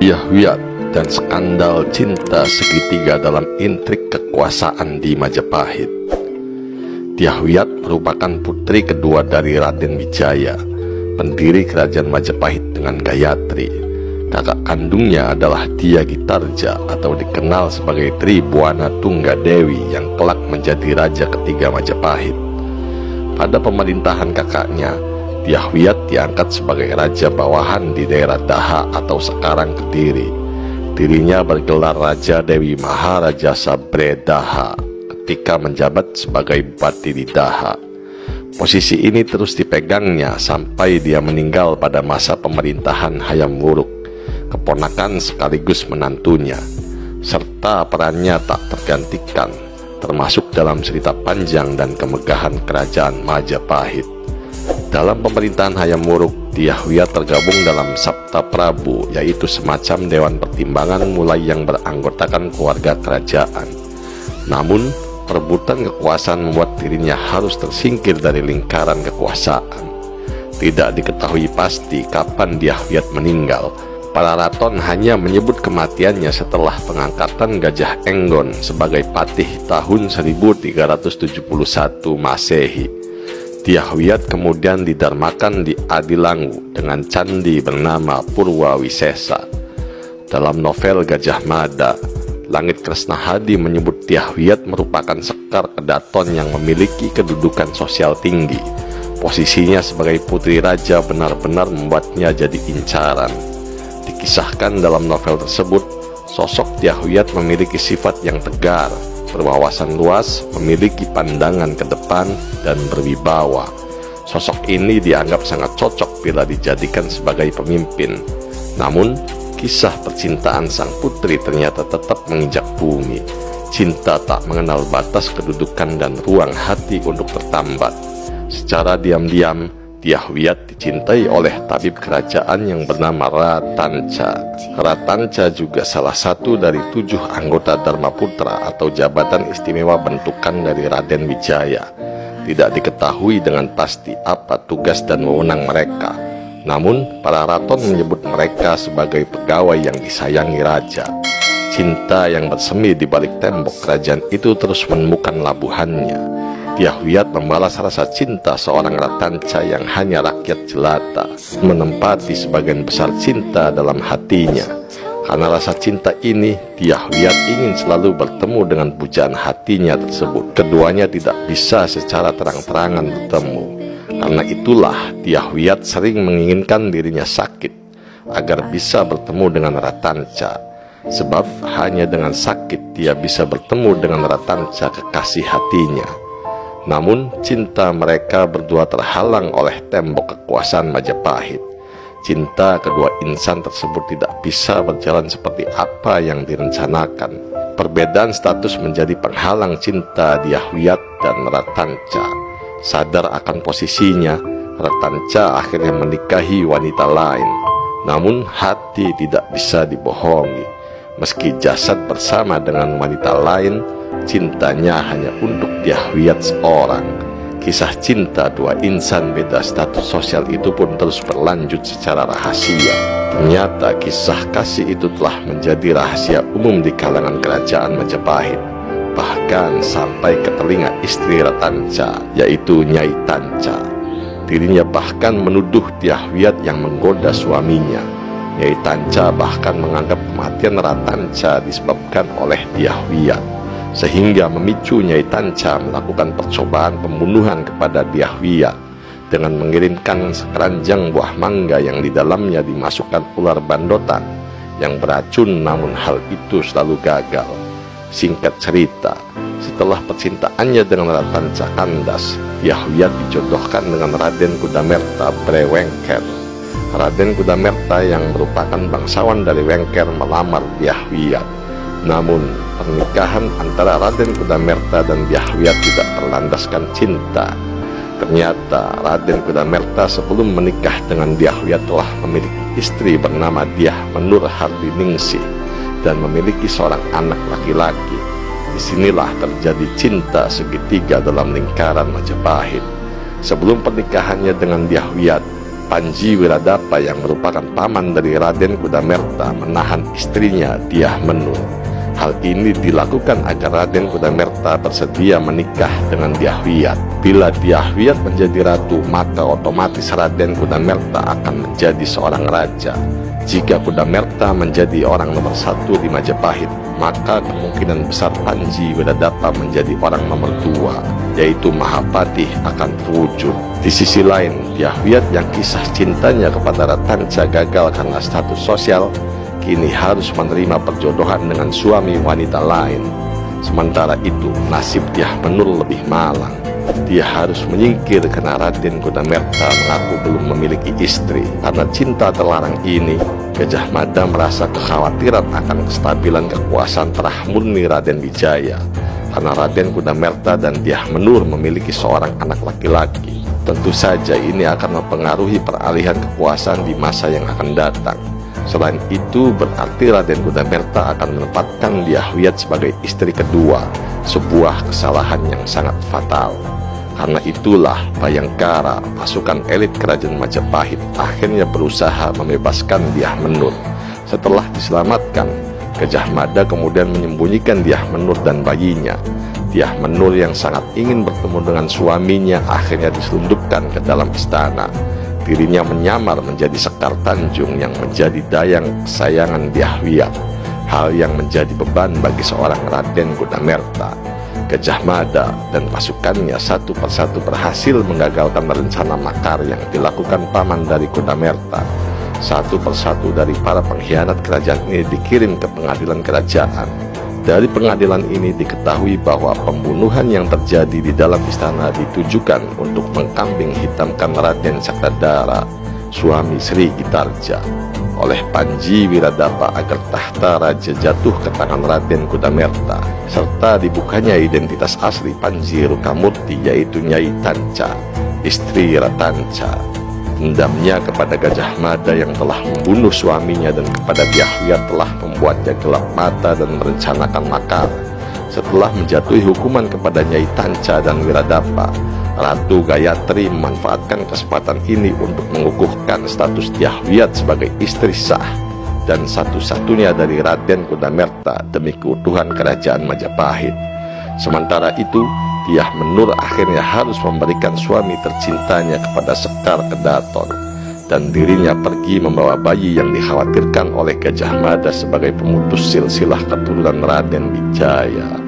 Dyahwiyat dan skandal cinta segitiga dalam intrik kekuasaan di Majapahit. Dyahwiyat merupakan putri kedua dari Raden Wijaya, pendiri kerajaan Majapahit dengan Gayatri. Kakak kandungnya adalah Diagitarja atau dikenal sebagai Tribuana Tunggadewi yang kelak menjadi raja ketiga Majapahit. Pada pemerintahan kakaknya, Dyahwiyat diangkat sebagai raja bawahan di daerah Daha atau sekarang Kediri. Dirinya bergelar Raja Dewi Maharaja Sabre Daha ketika menjabat sebagai bupati di Daha. Posisi ini terus dipegangnya sampai dia meninggal pada masa pemerintahan Hayam Wuruk, keponakan sekaligus menantunya, serta perannya tak tergantikan, termasuk dalam cerita panjang dan kemegahan kerajaan Majapahit. Dalam pemerintahan Hayam Wuruk, Dyahwiyat tergabung dalam Sabta Prabu, yaitu semacam dewan pertimbangan mulai yang beranggotakan keluarga kerajaan. Namun, perebutan kekuasaan membuat dirinya harus tersingkir dari lingkaran kekuasaan. Tidak diketahui pasti kapan Dyahwiyat meninggal. Para raton hanya menyebut kematiannya setelah pengangkatan Gajah Enggon sebagai patih tahun 1371 Masehi. Dyahwiyat kemudian didarmakan di Adilangu dengan candi bernama Purwawisesa. Dalam novel Gajah Mada, Langit Kresnahadi menyebut Dyahwiyat merupakan sekar kedaton yang memiliki kedudukan sosial tinggi. Posisinya sebagai putri raja benar-benar membuatnya jadi incaran. Dikisahkan dalam novel tersebut, sosok Dyahwiyat memiliki sifat yang tegar, berwawasan luas, memiliki pandangan ke depan, dan berwibawa. Sosok ini dianggap sangat cocok bila dijadikan sebagai pemimpin. Namun, kisah percintaan sang putri ternyata tetap menginjak bumi. Cinta tak mengenal batas kedudukan dan ruang hati untuk bertambat. Secara diam-diam, Dyahwiyat dicintai oleh tabib kerajaan yang bernama Ratanca. Ratanca juga salah satu dari 7 anggota Dharmaputra atau jabatan istimewa bentukan dari Raden Wijaya. Tidak diketahui dengan pasti apa tugas dan wewenang mereka. Namun, para raton menyebut mereka sebagai pegawai yang disayangi raja. Cinta yang bersemi di balik tembok kerajaan itu terus menemukan labuhannya. Dyahwiyat membalas rasa cinta seorang Ratanca yang hanya rakyat jelata, menempati sebagian besar cinta dalam hatinya. Karena rasa cinta ini, Dyahwiyat ingin selalu bertemu dengan pujaan hatinya tersebut. Keduanya tidak bisa secara terang-terangan bertemu. Karena itulah Dyahwiyat sering menginginkan dirinya sakit agar bisa bertemu dengan Ratanca. Sebab hanya dengan sakit dia bisa bertemu dengan Ratanca, kekasih hatinya. Namun cinta mereka berdua terhalang oleh tembok kekuasaan Majapahit. Cinta kedua insan tersebut tidak bisa berjalan seperti apa yang direncanakan. Perbedaan status menjadi penghalang cinta Dyahwiyat dan Ratanca. Sadar akan posisinya, Ratanca akhirnya menikahi wanita lain. Namun hati tidak bisa dibohongi. Meski jasad bersama dengan wanita lain, cintanya hanya untuk Dyahwiyat seorang. Kisah cinta dua insan beda status sosial itu pun terus berlanjut secara rahasia. Ternyata kisah kasih itu telah menjadi rahasia umum di kalangan kerajaan Majapahit, bahkan sampai ke telinga istri Ratanca, yaitu Nyai Tanca. Dirinya bahkan menuduh Dyahwiyat yang menggoda suaminya. Nyai Tanca bahkan menganggap kematian Ratanca disebabkan oleh Dyahwiyat, sehingga memicu Nyai Tanca melakukan percobaan pembunuhan kepada Dyahwiyat dengan mengirimkan sekeranjang buah mangga yang di dalamnya dimasukkan ular bandotan yang beracun, namun hal itu selalu gagal. Singkat cerita, setelah percintaannya dengan Ratanca kandas, Dyahwiyat dijodohkan dengan Raden Kudamerta Brewengker. Raden Kudamerta yang merupakan bangsawan dari Wengker melamar Dyahwiyat. Namun, pernikahan antara Raden Kudamerta dan Dyahwiyat tidak berlandaskan cinta. Ternyata Raden Kudamerta sebelum menikah dengan Dyahwiyat telah memiliki istri bernama Dyah Menur Hardiningsih dan memiliki seorang anak laki-laki. Disinilah terjadi cinta segitiga dalam lingkaran Majapahit. Sebelum pernikahannya dengan Dyahwiyat, Panji Wiradapa yang merupakan paman dari Raden Kudamerta menahan istrinya Dyah Menur. Hal ini dilakukan agar Raden Kudamerta bersedia menikah dengan Dyah Wiyat. Bila Dyah Wiyat menjadi ratu, maka otomatis Raden Kudamerta akan menjadi seorang raja. Jika Kudamerta menjadi orang nomor 1 di Majapahit, maka kemungkinan besar Panji Wiradapa menjadi orang nomor 2, yaitu Mahapatih, akan terwujud. Di sisi lain, Dyah Wiyat yang kisah cintanya kepada Ratanca gagal karena status sosial, kini harus menerima perjodohan dengan suami wanita lain. Sementara itu, nasib Dyah Menur lebih malang. Dia harus menyingkir karena Raden Kudamerta mengaku belum memiliki istri. Karena cinta terlarang ini, Gajah Mada merasa kekhawatiran akan kestabilan kekuasaan terah murni Raden Wijaya. Karena Raden Kudamerta dan Dyah Menur memiliki seorang anak laki-laki, tentu saja ini akan mempengaruhi peralihan kekuasaan di masa yang akan datang. Selain itu, berarti Raden Kudamerta akan menempatkan Dyah Wiyat sebagai istri kedua, sebuah kesalahan yang sangat fatal. Karena itulah Bayangkara, pasukan elit kerajaan Majapahit, akhirnya berusaha membebaskan Dyah Menur. Setelah diselamatkan, Gajah Mada kemudian menyembunyikan Dyah Menur dan bayinya. Dyah Menur yang sangat ingin bertemu dengan suaminya akhirnya diselundupkan ke dalam istana. Dirinya menyamar menjadi Sekar Tanjung yang menjadi dayang kesayangan Dyah Wiyat, hal yang menjadi beban bagi seorang Raden Kudamerta. Gajah Mada dan pasukannya satu persatu berhasil menggagalkan rencana makar yang dilakukan paman dari Kudamerta. Satu persatu dari para pengkhianat kerajaan ini dikirim ke pengadilan kerajaan. Dari pengadilan ini diketahui bahwa pembunuhan yang terjadi di dalam istana ditujukan untuk mengkambing hitamkan Raden Sakadara, suami Sri Gitarja, oleh Panji Wiradapa agar tahta raja jatuh ke tangan Raden Kudamerta, serta dibukanya identitas asli Panji Rukamurti, yaitu Nyai Tanca, istri Ratanca. Dendamnya kepada Gajah Mada yang telah membunuh suaminya dan kepada Dyah Wiyat telah membuatnya gelap mata dan merencanakan makar. Setelah menjatuhi hukuman kepada Nyai Tanca dan Wiradapa, Ratu Gayatri memanfaatkan kesempatan ini untuk mengukuhkan status Dyah Wiyat sebagai istri sah dan satu-satunya dari Raden Kudamerta demi keutuhan kerajaan Majapahit. Sementara itu, Dyah Menur akhirnya harus memberikan suami tercintanya kepada Sekar Kedaton, dan dirinya pergi membawa bayi yang dikhawatirkan oleh Gajah Mada sebagai pemutus silsilah keturunan Raden Wijaya.